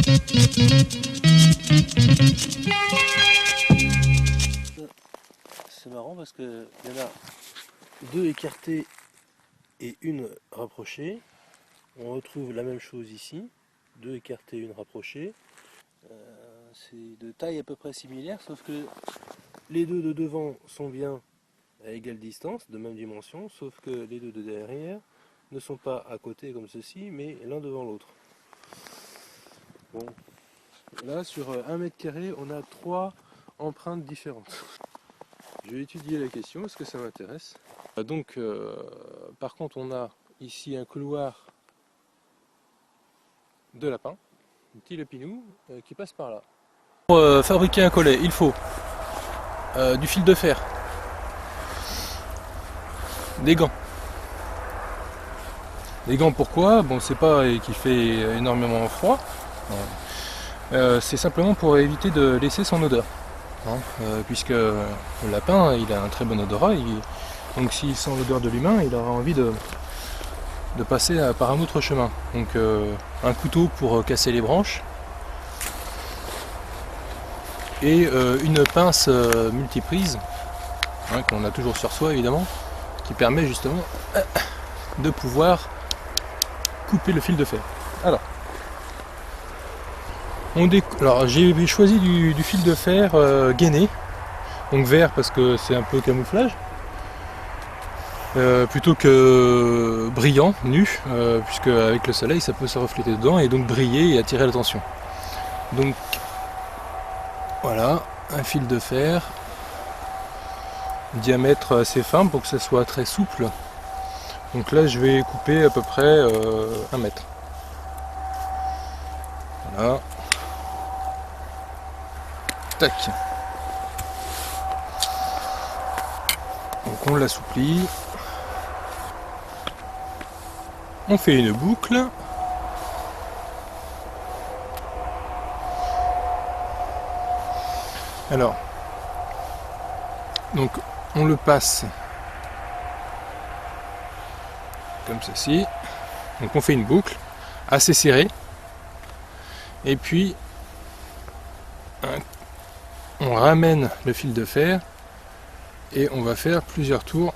C'est marrant parce qu'il y en a deux écartés et une rapprochée. On retrouve la même chose ici, deux écartés et une rapprochée. C'est de taille à peu près similaire, sauf que les deux de devant sont bien à égale distance, de même dimension, sauf que les deux de derrière ne sont pas à côté comme ceci, mais l'un devant l'autre. Bon, là sur 1 mètre carré, on a 3 empreintes différentes. Je vais étudier la question parce que ça m'intéresse. Donc, par contre, on a ici un couloir de lapin, un petit lapinou qui passe par là. Pour fabriquer un collet, il faut du fil de fer, des gants. Des gants pourquoi? Bon, c'est pas qu'il fait énormément froid, c'est simplement pour éviter de laisser son odeur. Puisque le lapin il a un très bon odorat, donc s'il sent l'odeur de l'humain, il aura envie de passer par un autre chemin. Donc un couteau pour casser les branches et une pince multiprise qu'on a toujours sur soi évidemment, qui permet justement de pouvoir couper le fil de fer. Alors j'ai choisi du fil de fer gainé, donc vert parce que c'est un peu camouflage, plutôt que brillant, nu, puisque avec le soleil ça peut se refléter dedans et donc briller et attirer l'attention. Donc voilà, un fil de fer, diamètre assez fin pour que ça soit très souple. Donc là je vais couper à peu près 1 mètre. Voilà. Tac. Donc on l'assouplit. On fait une boucle. Alors, donc on le passe comme ceci. Donc on fait une boucle assez serrée. Et puis on ramène le fil de fer et on va faire plusieurs tours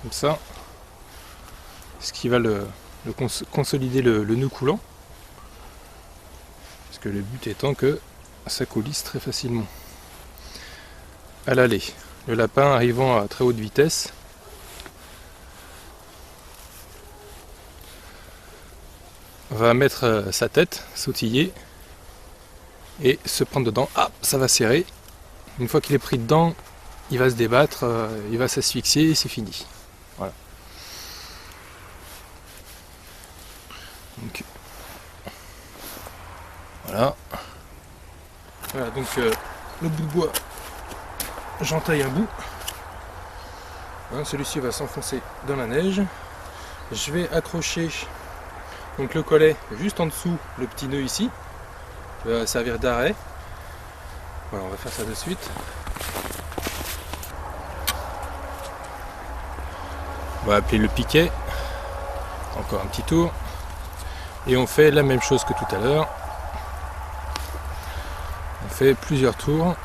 comme ça, ce qui va consolider le nœud coulant, parce que le but étant que ça coulisse très facilement à l'aller. Le lapin arrivant à très haute vitesse va mettre sa tête, sautiller et se prendre dedans. Ah, ça va serrer. Une fois qu'il est pris dedans, il va se débattre, il va s'asphyxier et c'est fini. Voilà. Donc, voilà. Voilà, donc le bout de bois, j'entaille un bout. Celui-ci va s'enfoncer dans la neige. Je vais accrocher donc le collet juste en dessous, le petit nœud ici, qui va servir d'arrêt. Voilà, on va faire ça de suite. On va appeler le piquet. Encore un petit tour. Et on fait la même chose que tout à l'heure. On fait plusieurs tours.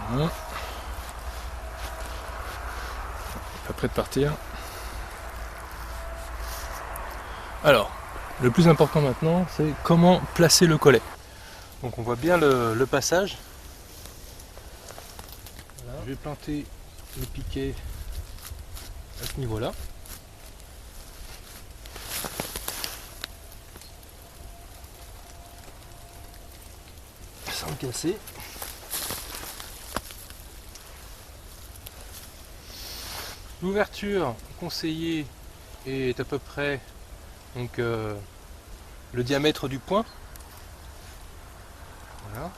Voilà. Pas prêt de partir. Alors, le plus important maintenant, c'est comment placer le collet. Donc on voit bien le passage. Voilà. Je vais planter le piquet à ce niveau-là. Sans le casser. L'ouverture conseillée est à peu près donc, le diamètre du point. Voilà.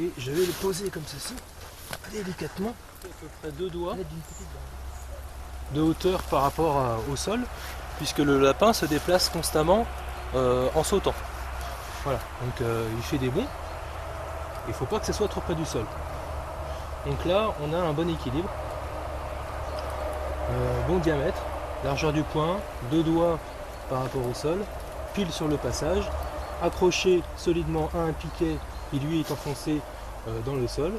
Et je vais le poser comme ceci, délicatement, à peu près 2 doigts de hauteur par rapport au sol, puisque le lapin se déplace constamment en sautant. Voilà, donc il fait des bonds, il ne faut pas que ce soit trop près du sol. Donc là, on a un bon équilibre. bon diamètre, largeur du poing, 2 doigts par rapport au sol, pile sur le passage, accroché solidement à un piquet qui lui est enfoncé dans le sol.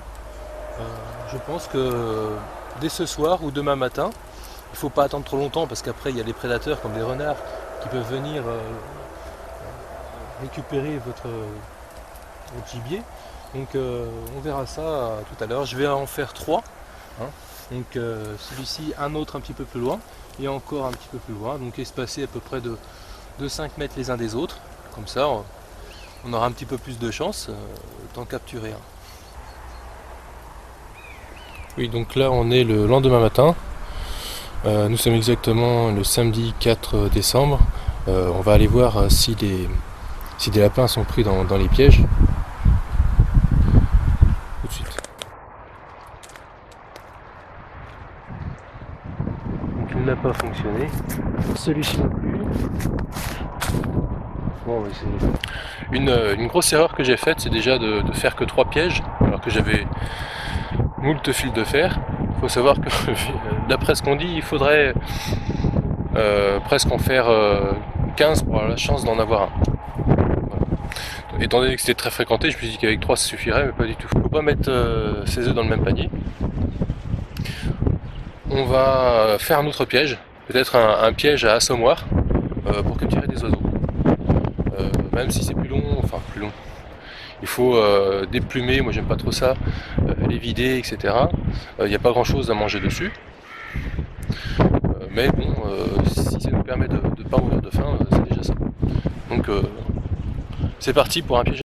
Je pense que dès ce soir ou demain matin, il ne faut pas attendre trop longtemps parce qu'après il y a des prédateurs comme des renards qui peuvent venir récupérer votre gibier. Donc on verra ça tout à l'heure. Je vais en faire 3. Hein. Donc celui-ci, un autre un petit peu plus loin et encore un petit peu plus loin. Donc espacé à peu près de 5 mètres les uns des autres. Comme ça on aura un petit peu plus de chance d'en capturer un. Oui, donc là on est le lendemain matin. Nous sommes exactement le samedi 4 décembre. On va aller voir si des lapins sont pris dans les pièges. Tout de suite. Donc il n'a pas fonctionné. Celui-ci non plus. Bon, c'est une grosse erreur que j'ai faite, c'est déjà de faire que 3 pièges, alors que j'avais moult fils de fer. Il faut savoir que d'après ce qu'on dit, il faudrait presque en faire 15 pour avoir la chance d'en avoir un. Voilà. Étant donné que c'était très fréquenté, je me suis dit qu'avec 3 ça suffirait, mais pas du tout. Il ne faut pas mettre ses œufs dans le même panier. On va faire un autre piège, peut-être un piège à assommoir pour capturer des oiseaux. Même si c'est plus long, il faut déplumer, moi j'aime pas trop ça, les vider, etc. Il n'y a pas grand chose à manger dessus. Mais bon, si ça nous permet de ne pas mourir de faim, c'est déjà ça. Donc c'est parti pour un piège.